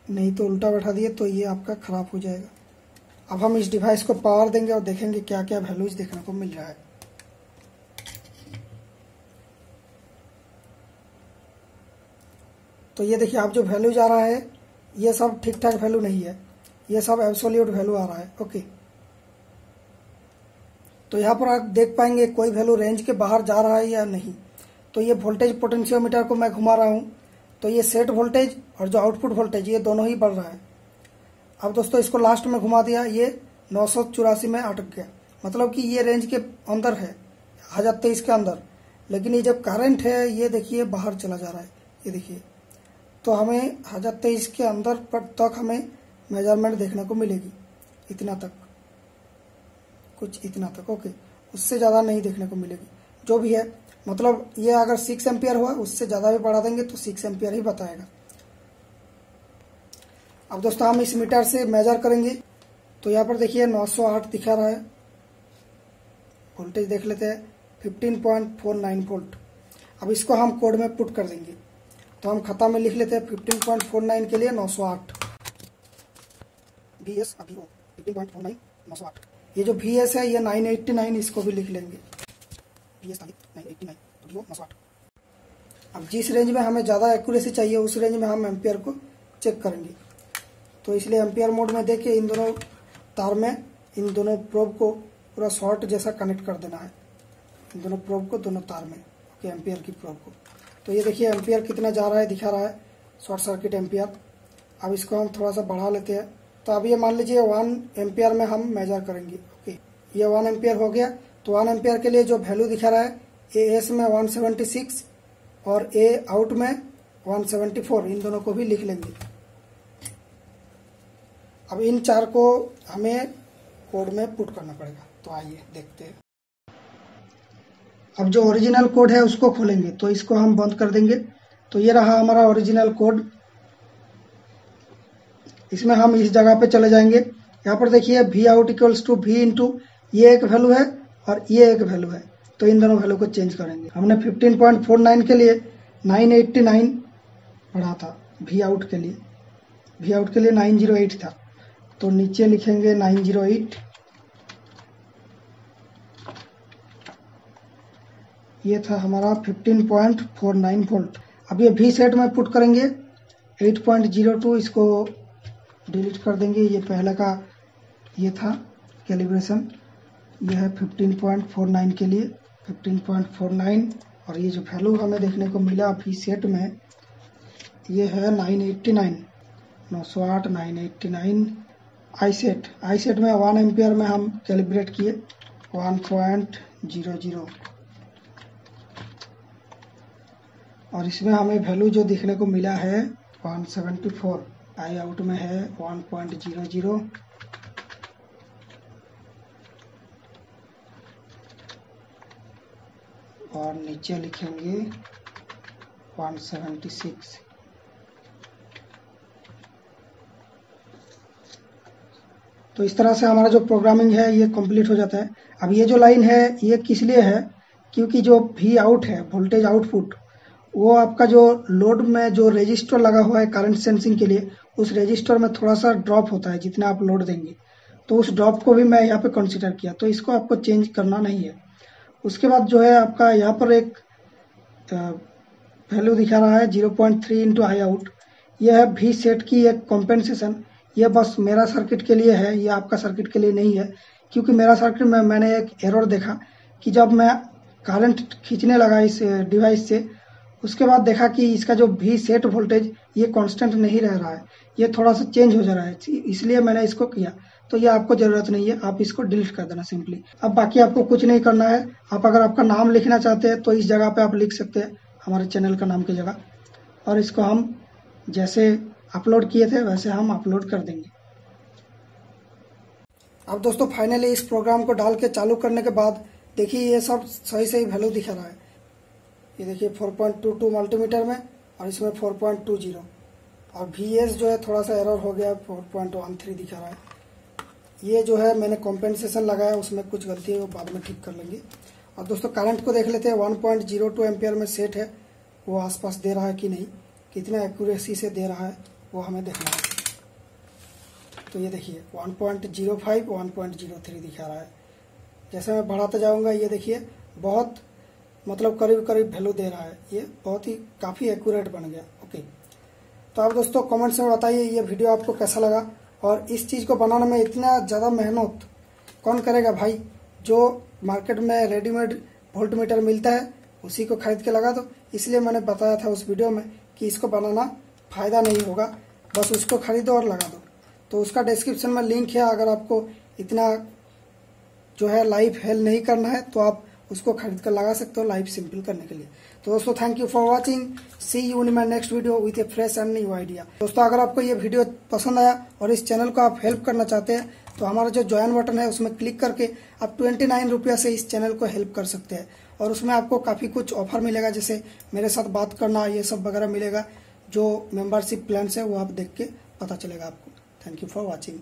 नहीं तो उल्टा बैठा दिए तो ये आपका खराब हो जाएगा। अब हम इस डिवाइस को पावर देंगे और देखेंगे क्या क्या वैल्यूज देखने को मिल रहा है। तो ये देखिए आप जो वैल्यूज आ रहा है ये सब ठीक ठाक वैल्यू नहीं है, ये सब एब्सोल्यूट वैल्यू आ रहा है। ओके, तो यहाँ पर आप देख पाएंगे कोई वैल्यू रेंज के बाहर जा रहा है या नहीं। तो ये वोल्टेज पोटेंशियोमीटर को मैं घुमा रहा हूँ तो ये सेट वोल्टेज और जो आउटपुट वोल्टेज ये दोनों ही बढ़ रहा है। अब दोस्तों इसको लास्ट में घुमा दिया, ये 984 में अटक गया। मतलब कि ये रेंज के अंदर है 1023 के अंदर, लेकिन ये जब करंट है ये देखिए बाहर चला जा रहा है। ये देखिए, तो हमें 1023 के अंदर पर तक हमें मेजरमेंट देखने को मिलेगी, इतना तक, कुछ इतना तक। ओके, उससे ज़्यादा नहीं देखने को मिलेगी। जो भी है, मतलब ये अगर 6 एम्पियर हुआ उससे ज़्यादा भी बढ़ा देंगे तो 6 एम्पियर ही बताएगा। अब दोस्तों हम इस मीटर से मेजर करेंगे तो यहाँ पर देखिए 908 दिखा रहा है। वोल्टेज देख लेते हैं, 15.49 वोल्ट। अब इसको हम कोड में पुट कर देंगे। तो हम खाता में लिख लेते हैं 15.49 के लिए 908 VS अभी 15.49 908। ये जो VS है ये 989, इसको भी लिख लेंगे VS 989 908। अब जिस रेंज में हमें ज़्यादा एक्यूरेसी चाहिए उस रेंज में हम एम्पियर को चेक करेंगे। तो इसलिए एम्पियर मोड में देखिए इन दोनों तार में इन दोनों प्रोब को पूरा शॉर्ट जैसा कनेक्ट कर देना है, इन दोनों प्रोब को दोनों तार में, ओके, एम्पियर की प्रोब को। तो ये देखिए एम्पियर कितना जा रहा है दिखा रहा है, शॉर्ट सर्किट एम्पियर। अब इसको हम थोड़ा सा बढ़ा लेते हैं। तो अब ये मान लीजिए 1 एम्पियर में हम मेजर करेंगे, ओके। ये 1 एम्पियर हो गया। तो 1 एम्पियर के लिए जो वैल्यू दिखा रहा है AS में 176 और A आउट में 174, इन दोनों को भी लिख लेंगे। अब इन 4 को हमें कोड में पुट करना पड़ेगा। तो आइए देखते हैं। अब जो ओरिजिनल कोड है उसको खोलेंगे। तो इसको हम बंद कर देंगे। तो ये रहा हमारा ओरिजिनल कोड। इसमें हम इस जगह पे चले जाएंगे। यहाँ पर देखिए V out equals to V into ये एक वैल्यू है और ये एक वैल्यू है। तो इन दोनों वैल्यू को चेंज करेंगे। हमने 15.49 के लिए 989 पढ़ा था, V आउट के लिए। V आउट के लिए 908 था। तो नीचे लिखेंगे 908। ये था हमारा 15.49 वोल्ट। अब ये V सेट में पुट करेंगे 8.02, इसको डिलीट कर देंगे। ये पहले का ये था कैलिब्रेशन, ये है 15.49 के लिए 15.49। और ये जो वैल्यू हमें देखने को मिला V सेट में ये है 989 908 989। आई सेट में 1 एम्पियर में हम कैलिब्रेट किए 1.00। और इसमें हमें वैल्यू जो देखने को मिला है 174। आई आउट में है 1.00। और नीचे लिखेंगे 176। तो इस तरह से हमारा जो प्रोग्रामिंग है ये कंप्लीट हो जाता है। अब ये जो लाइन है ये किस लिए है, क्योंकि जो V आउट है वोल्टेज आउटपुट, वो आपका जो लोड में जो रेजिस्टर लगा हुआ है करंट सेंसिंग के लिए, उस रेजिस्टर में थोड़ा सा ड्रॉप होता है जितना आप लोड देंगे। तो उस ड्रॉप को भी मैं यहाँ पे कंसीडर किया। तो इसको आपको चेंज करना नहीं है। उसके बाद जो है आपका यहाँ पर एक वैल्यू दिखा रहा है 0.3 इंटू आई आउट। यह है V सेट की एक कॉम्पेंसेशन। ये बस मेरा सर्किट के लिए है, ये आपका सर्किट के लिए नहीं है। क्योंकि मेरा सर्किट में मैंने एक एरर देखा कि जब मैं करंट खींचने लगा इस डिवाइस से, उसके बाद देखा कि इसका जो V सेट वोल्टेज ये कांस्टेंट नहीं रह रहा है, ये थोड़ा सा चेंज हो जा रहा है। इसलिए मैंने इसको किया। तो ये आपको ज़रूरत नहीं है, आप इसको डिलीट कर देना सिंपली। अब बाकी आपको कुछ नहीं करना है। आप अगर आपका नाम लिखना चाहते हैं तो इस जगह पे आप लिख सकते हैं हमारे चैनल का नाम की जगह। और इसको हम जैसे अपलोड किए थे वैसे हम अपलोड कर देंगे। अब दोस्तों फाइनली इस प्रोग्राम को डाल के चालू करने के बाद देखिए ये सब सही सही वैल्यू दिखा रहा है। ये देखिए 4.22 मल्टीमीटर में और इसमें 4.20। और VS जो है थोड़ा सा एरर हो गया, 4.13 दिखा रहा है। ये जो है मैंने कॉम्पेंसेशन लगाया, उसमें कुछ गलती है वो बाद में ठीक कर लेंगे। और दोस्तों करंट को देख लेते हैं। 1.02 एम्पियर में सेट है, वो आसपास दे रहा है कि नहीं, कितना एक्यूरेसी से दे रहा है वो हमें देखना है। तो ये देखिए 1.05 1.03 दिखा रहा है। जैसे मैं बढ़ाता जाऊंगा ये देखिए बहुत मतलब करीब करीब वैल्यू दे रहा है। ये बहुत ही काफ़ी एक्यूरेट बन गया। ओके, तो आप दोस्तों कमेंट्स में बताइए ये वीडियो आपको कैसा लगा। और इस चीज़ को बनाने में इतना ज़्यादा मेहनत कौन करेगा भाई। जो मार्केट में रेडीमेड वोल्टमीटर मिलता है उसी को खरीद के लगा दो। इसलिए मैंने बताया था उस वीडियो में कि इसको बनाना फ़ायदा नहीं होगा, बस उसको खरीदो और लगा दो। तो उसका डिस्क्रिप्शन में लिंक है। अगर आपको इतना जो है लाइफ हेल्प नहीं करना है तो आप उसको खरीद कर लगा सकते हो लाइफ सिंपल करने के लिए। तो दोस्तों thank you for watching. See you in my next video with a fresh and new idea. दोस्तों अगर आपको ये वीडियो पसंद आया और इस चैनल को आप हेल्प करना चाहते हैं तो हमारा जो ज्वाइन बटन है उसमें क्लिक करके आप 29 रुपया से इस चैनल को हेल्प कर सकते हैं। और उसमें आपको काफ़ी कुछ ऑफर मिलेगा, जैसे मेरे साथ बात करना ये सब वगैरह मिलेगा। जो मेंबरशिप प्लान है वो आप देख के पता चलेगा आपको। Thank you for watching.